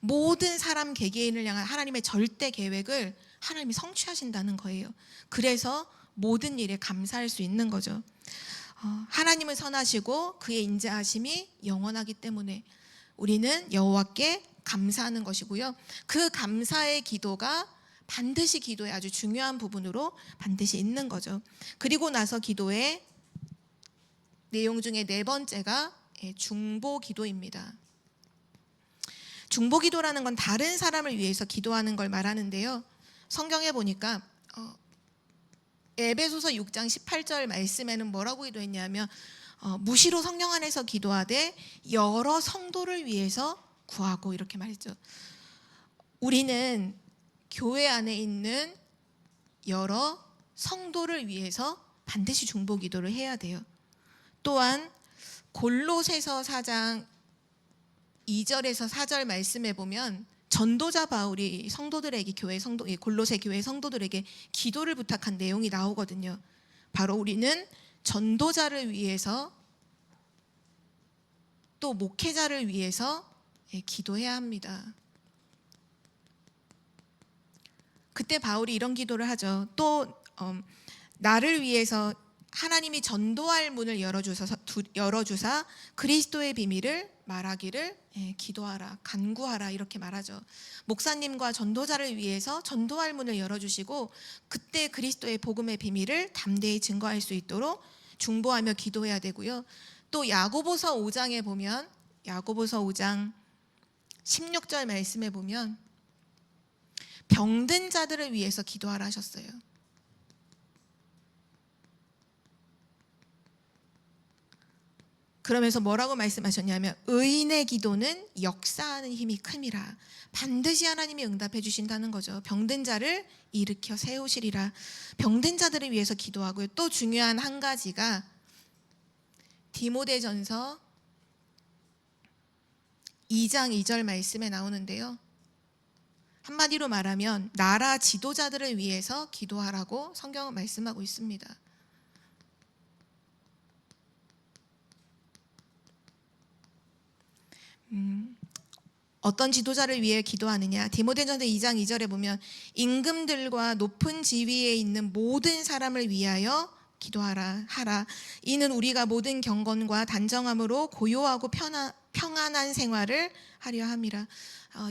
모든 사람 개개인을 향한 하나님의 절대 계획을 하나님이 성취하신다는 거예요. 그래서 모든 일에 감사할 수 있는 거죠. 하나님은 선하시고 그의 인자하심이 영원하기 때문에 우리는 여호와께 감사하는 것이고요. 그 감사의 기도가 반드시 기도의 아주 중요한 부분으로 반드시 있는 거죠. 그리고 나서 기도의 내용 중에 네 번째가 중보 기도입니다. 중보 기도라는 건 다른 사람을 위해서 기도하는 걸 말하는데요. 성경에 보니까 에베소서 6장 18절 말씀에는 뭐라고 기도했냐면 무시로 성령 안에서 기도하되 여러 성도를 위해서 구하고 이렇게 말했죠. 우리는 교회 안에 있는 여러 성도를 위해서 반드시 중보 기도를 해야 돼요. 또한 골로새서 4장 2절에서 4절 말씀에 보면 전도자 바울이 성도들에게 골로새 교회 성도들에게 기도를 부탁한 내용이 나오거든요. 바로 우리는 전도자를 위해서 또 목회자를 위해서 기도해야 합니다. 그때 바울이 이런 기도를 하죠. 또 나를 위해서 하나님이 전도할 문을 열어주사 그리스도의 비밀을 말하기를 기도하라, 간구하라 이렇게 말하죠. 목사님과 전도자를 위해서 전도할 문을 열어주시고 그때 그리스도의 복음의 비밀을 담대히 증거할 수 있도록 중보하며 기도해야 되고요. 또 야고보서 5장에 보면 야고보서 5장 16절 말씀에 보면 병든 자들을 위해서 기도하라 하셨어요. 그러면서 뭐라고 말씀하셨냐면 의인의 기도는 역사하는 힘이 큼이라. 반드시 하나님이 응답해 주신다는 거죠. 병든 자를 일으켜 세우시리라. 병든 자들을 위해서 기도하고요. 또 중요한 한 가지가 디모데전서 2장 2절 말씀에 나오는데요. 한마디로 말하면 나라 지도자들을 위해서 기도하라고 성경은 말씀하고 있습니다. 어떤 지도자를 위해 기도하느냐? 디모데전서 2장 2절에 보면 임금들과 높은 지위에 있는 모든 사람을 위하여 기도하라 하라. 이는 우리가 모든 경건과 단정함으로 고요하고 평안한 생활을 하려 함이라.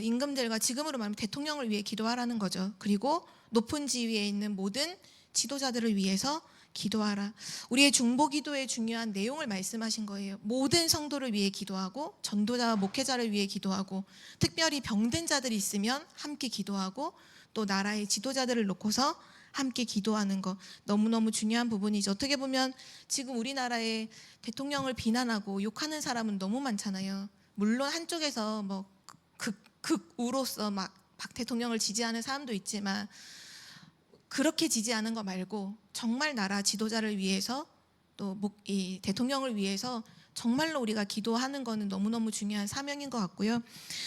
임금들과 지금으로 말하면 대통령을 위해 기도하라는 거죠. 그리고 높은 지위에 있는 모든 지도자들을 위해서 기도하라. 우리의 중보 기도의 중요한 내용을 말씀하신 거예요. 모든 성도를 위해 기도하고 전도자와 목회자를 위해 기도하고 특별히 병든 자들이 있으면 함께 기도하고 또 나라의 지도자들을 놓고서 함께 기도하는 거 너무너무 중요한 부분이죠. 어떻게 보면 지금 우리나라의 대통령을 비난하고 욕하는 사람은 너무 많잖아요. 물론 한쪽에서 뭐 극우로서 막 박 대통령을 지지하는 사람도 있지만 그렇게 지지하는 거 말고 정말 나라 지도자를 위해서 또 이 대통령을 위해서 정말로 우리가 기도하는 거는 너무너무 중요한 사명인 것 같고요.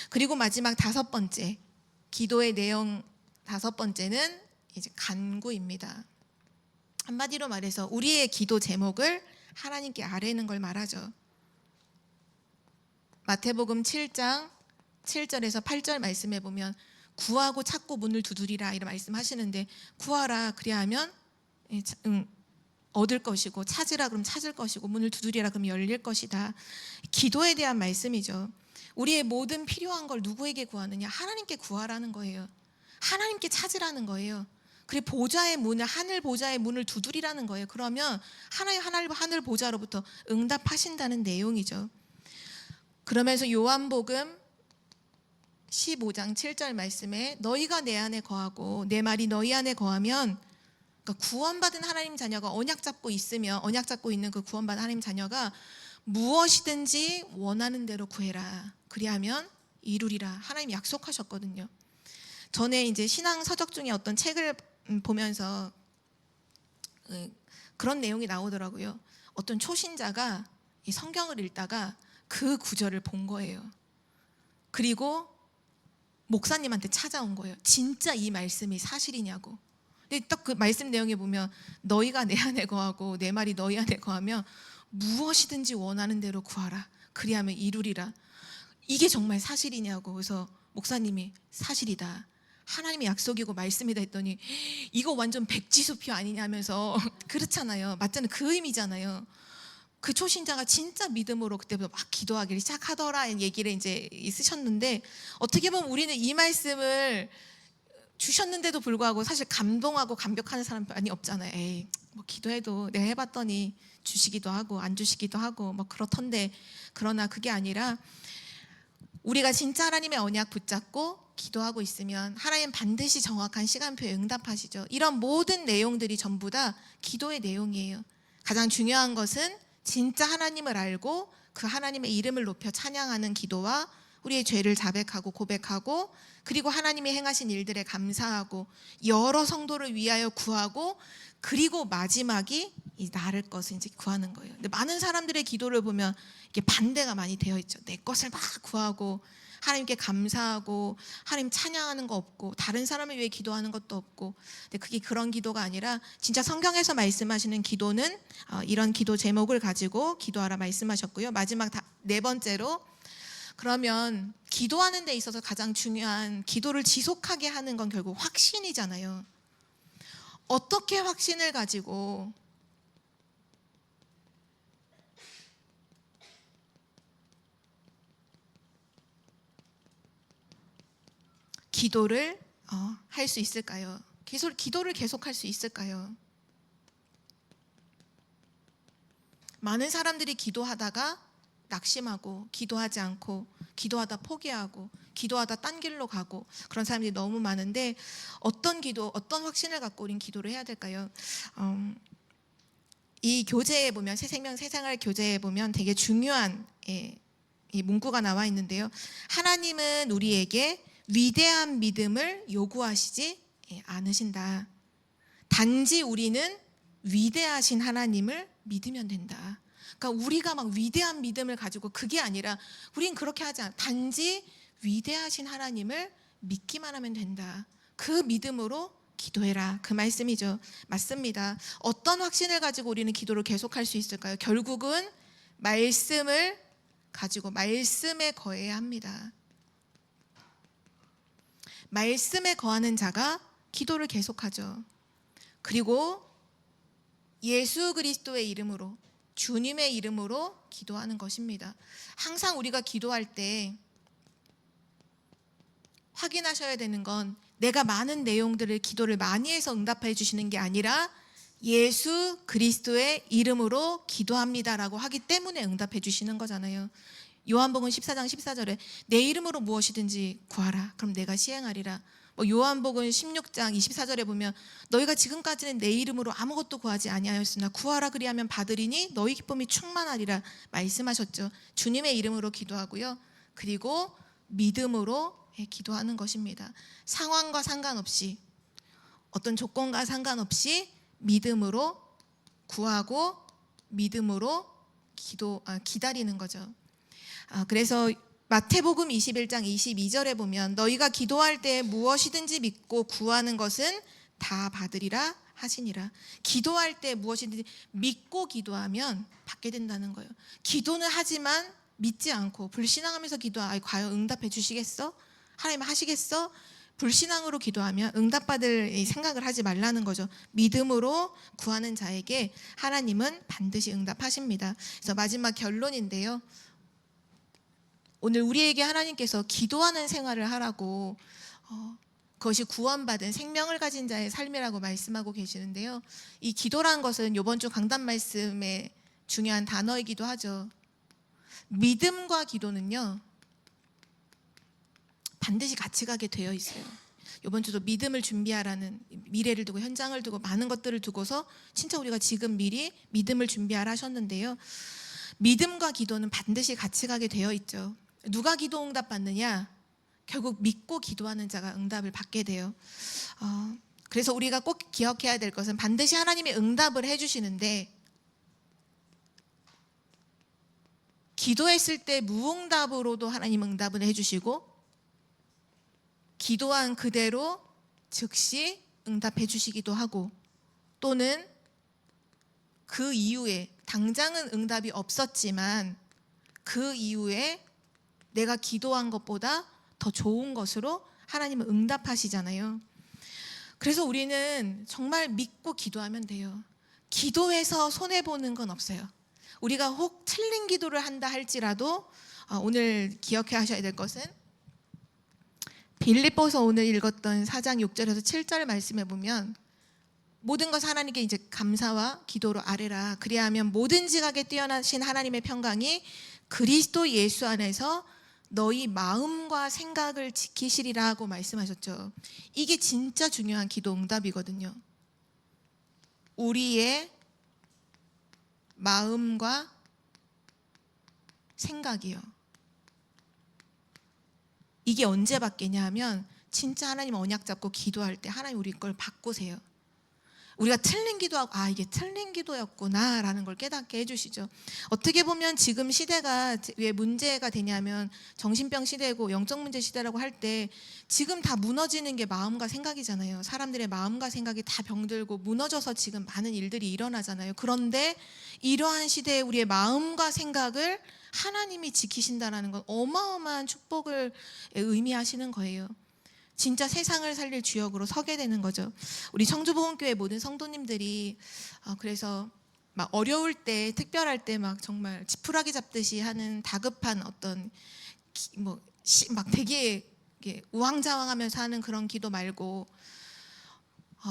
그리고 마지막 5번째 기도의 내용 5번째는 이제 간구입니다. 한마디로 말해서 우리의 기도 제목을 하나님께 아뢰는 걸 말하죠. 마태복음 7장 7절에서 8절 말씀에 보면 구하고 찾고 문을 두드리라 이런 말씀하시는데 구하라 그래야 하면 얻을 것이고 찾으라 그럼 찾을 것이고 문을 두드리라 그럼 열릴 것이다. 기도에 대한 말씀이죠. 우리의 모든 필요한 걸 누구에게 구하느냐? 하나님께 구하라는 거예요. 하나님께 찾으라는 거예요. 그리고 보좌의 문을 하늘 보좌의 문을 두드리라는 거예요. 그러면 하늘 보좌로부터 응답하신다는 내용이죠. 그러면서 요한복음 15장 7절 말씀에 너희가 내 안에 거하고 내 말이 너희 안에 거하면 그러니까 구원받은 하나님 자녀가 언약 잡고 있는 그 구원받은 하나님 자녀가 무엇이든지 원하는 대로 구해라. 그리하면 이루리라. 하나님 약속하셨거든요. 전에 이제 신앙 서적 중에 어떤 책을 보면서 그런 내용이 나오더라고요. 어떤 초신자가 이 성경을 읽다가 그 구절을 본 거예요. 그리고 목사님한테 찾아온 거예요. 진짜 이 말씀이 사실이냐고. 근데 딱 그 말씀 내용에 보면 너희가 내 안에 거하고 내 말이 너희 안에 거하면 무엇이든지 원하는 대로 구하라. 그리하면 이루리라. 이게 정말 사실이냐고. 그래서 목사님이 사실이다. 하나님의 약속이고 말씀이다 했더니 이거 완전 백지수표 아니냐면서 그렇잖아요. 맞잖아요. 그 의미잖아요. 그 초신자가 진짜 믿음으로 그때부터 막 기도하기를 시작하더라 얘기를 이제 쓰셨는데 어떻게 보면 우리는 이 말씀을 주셨는데도 불구하고 사실 감동하고 감격하는 사람 많이 없잖아요. 에이, 뭐 기도해도 내가 해봤더니 주시기도 하고 안 주시기도 하고 뭐 그렇던데 그러나 그게 아니라 우리가 진짜 하나님의 언약 붙잡고 기도하고 있으면 하나님 반드시 정확한 시간표에 응답하시죠. 이런 모든 내용들이 전부 다 기도의 내용이에요. 가장 중요한 것은 진짜 하나님을 알고 그 하나님의 이름을 높여 찬양하는 기도와 우리의 죄를 자백하고 고백하고 그리고 하나님이 행하신 일들에 감사하고 여러 성도를 위하여 구하고 그리고 마지막이 이 나를 것을 이제 구하는 거예요. 근데 많은 사람들의 기도를 보면 이게 반대가 많이 되어 있죠. 내 것을 막 구하고 하나님께 감사하고 하나님 찬양하는 거 없고 다른 사람을 위해 기도하는 것도 없고 근데 그게 그런 기도가 아니라 진짜 성경에서 말씀하시는 기도는 이런 기도 제목을 가지고 기도하라 말씀하셨고요. 마지막 4번째로 그러면 기도하는 데 있어서 가장 중요한 기도를 지속하게 하는 건 결국 확신이잖아요. 어떻게 확신을 가지고 기도를 할 수 있을까요? 기도를 계속할 수 있을까요? 많은 사람들이 기도하다가 낙심하고 기도하지 않고 기도하다 포기하고 기도하다 딴 길로 가고 그런 사람들이 너무 많은데 어떤 확신을 갖고 우린 기도를 해야 될까요? 이 교재에 보면 새생명 새생활 교재에 보면 되게 중요한 이 문구가 나와 있는데요. 하나님은 우리에게 위대한 믿음을 요구하시지 않으신다. 단지 우리는 위대하신 하나님을 믿으면 된다. 그러니까 우리가 막 위대한 믿음을 가지고 그게 아니라 우린 그렇게 하지 않아. 단지 위대하신 하나님을 믿기만 하면 된다. 그 믿음으로 기도해라. 그 말씀이죠. 맞습니다. 어떤 확신을 가지고 우리는 기도를 계속할 수 있을까요? 결국은 말씀을 가지고 말씀에 거해야 합니다. 말씀에 거하는 자가 기도를 계속하죠. 그리고 예수 그리스도의 이름으로 주님의 이름으로 기도하는 것입니다. 항상 우리가 기도할 때 확인하셔야 되는 건 내가 많은 내용들을 기도를 많이 해서 응답해 주시는 게 아니라 예수 그리스도의 이름으로 기도합니다라고 하기 때문에 응답해 주시는 거잖아요. 요한복음 14장 14절에 내 이름으로 무엇이든지 구하라 그럼 내가 시행하리라. 요한복음 16장 24절에 보면 너희가 지금까지는 내 이름으로 아무것도 구하지 아니하였으나 구하라 그리하면 받으리니 너희 기쁨이 충만하리라 말씀하셨죠. 주님의 이름으로 기도하고요. 그리고 믿음으로 기도하는 것입니다. 상황과 상관없이 어떤 조건과 상관없이 믿음으로 구하고 믿음으로 기다리는 거죠. 그래서 마태복음 21장 22절에 보면 너희가 기도할 때 무엇이든지 믿고 구하는 것은 다 받으리라 하시니라. 기도할 때 무엇이든지 믿고 기도하면 받게 된다는 거예요. 기도는 하지만 믿지 않고 불신앙하면서 과연 응답해 주시겠어? 하나님 하시겠어? 불신앙으로 기도하면 응답받을 생각을 하지 말라는 거죠. 믿음으로 구하는 자에게 하나님은 반드시 응답하십니다. 그래서 마지막 결론인데요. 오늘 우리에게 하나님께서 기도하는 생활을 하라고 그것이 구원받은 생명을 가진 자의 삶이라고 말씀하고 계시는데요. 이 기도라는 것은 이번 주 강단 말씀의 중요한 단어이기도 하죠. 믿음과 기도는요. 반드시 같이 가게 되어 있어요. 이번 주도 믿음을 준비하라는 미래를 두고 현장을 두고 많은 것들을 두고서 진짜 우리가 지금 미리 믿음을 준비하라 하셨는데요. 믿음과 기도는 반드시 같이 가게 되어 있죠. 누가 기도 응답 받느냐? 결국 믿고 기도하는 자가 응답을 받게 돼요. 그래서 우리가 꼭 기억해야 될 것은 반드시 하나님이 응답을 해주시는데 기도했을 때 무응답으로도 하나님 응답을 해주시고 기도한 그대로 즉시 응답해 주시기도 하고 또는 그 이후에 당장은 응답이 없었지만 그 이후에 내가 기도한 것보다 더 좋은 것으로 하나님은 응답하시잖아요. 그래서 우리는 정말 믿고 기도하면 돼요. 기도해서 손해보는 건 없어요. 우리가 혹 틀린 기도를 한다 할지라도 오늘 기억해 하셔야 될 것은 빌립보서 오늘 읽었던 4장 6절에서 7절 말씀에 보면 모든 것 하나님께 이제 감사와 기도로 아뢰라. 그리하면 모든 지각에 뛰어나신 하나님의 평강이 그리스도 예수 안에서 너희 마음과 생각을 지키시리라고 말씀하셨죠. 이게 진짜 중요한 기도 응답이거든요. 우리의 마음과 생각이요. 이게 언제 바뀌냐 하면 진짜 하나님 언약 잡고 기도할 때 하나님 우리 걸 바꾸세요. 우리가 틀린 기도하고 이게 틀린 기도였구나라는 걸 깨닫게 해주시죠. 어떻게 보면 지금 시대가 왜 문제가 되냐면 정신병 시대고 영적 문제 시대라고 할 때 지금 다 무너지는 게 마음과 생각이잖아요. 사람들의 마음과 생각이 다 병들고 무너져서 지금 많은 일들이 일어나잖아요. 그런데 이러한 시대에 우리의 마음과 생각을 하나님이 지키신다는 건 어마어마한 축복을 의미하시는 거예요. 진짜 세상을 살릴 주역으로 서게 되는 거죠. 우리 청주복음교회 모든 성도님들이 그래서 막 어려울 때, 특별할 때 막 정말 지푸라기 잡듯이 하는 다급한 어떤 막 되게 우왕좌왕하면서 하는 그런 기도 말고,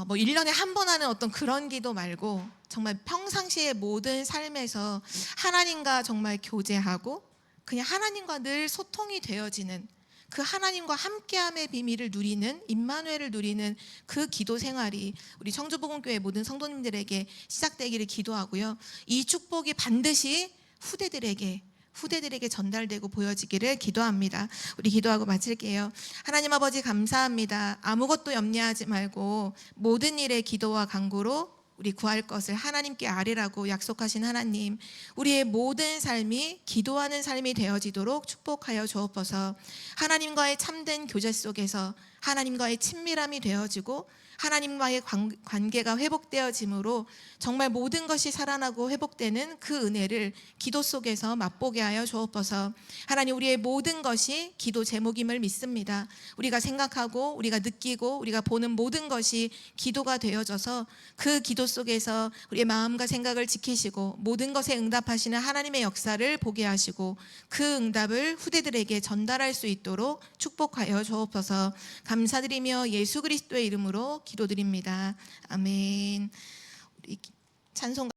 뭐 1년에 한 번 하는 어떤 그런 기도 말고 정말 평상시의 모든 삶에서 하나님과 정말 교제하고 그냥 하나님과 늘 소통이 되어지는, 그 하나님과 함께함의 비밀을 누리는, 임마누엘을 누리는 그 기도 생활이 우리 청주복음교회 모든 성도님들에게 시작되기를 기도하고요. 이 축복이 반드시 후대들에게 전달되고 보여지기를 기도합니다. 우리 기도하고 마칠게요. 하나님 아버지 감사합니다. 아무것도 염려하지 말고 모든 일에 기도와 간구로 우리 구할 것을 하나님께 아뢰라고 약속하신 하나님, 우리의 모든 삶이 기도하는 삶이 되어지도록 축복하여 주옵소서. 하나님과의 참된 교제 속에서 하나님과의 친밀함이 되어지고 하나님과의 관계가 회복되어짐으로 정말 모든 것이 살아나고 회복되는 그 은혜를 기도 속에서 맛보게 하여 주옵소서. 하나님, 우리의 모든 것이 기도 제목임을 믿습니다. 우리가 생각하고 우리가 느끼고 우리가 보는 모든 것이 기도가 되어져서 그 기도 속에서 우리의 마음과 생각을 지키시고 모든 것에 응답하시는 하나님의 역사를 보게 하시고 그 응답을 후대들에게 전달할 수 있도록 축복하여 주옵소서. 감사드리며 예수 그리스도의 이름으로 기도드립니다. 아멘. 우리 찬송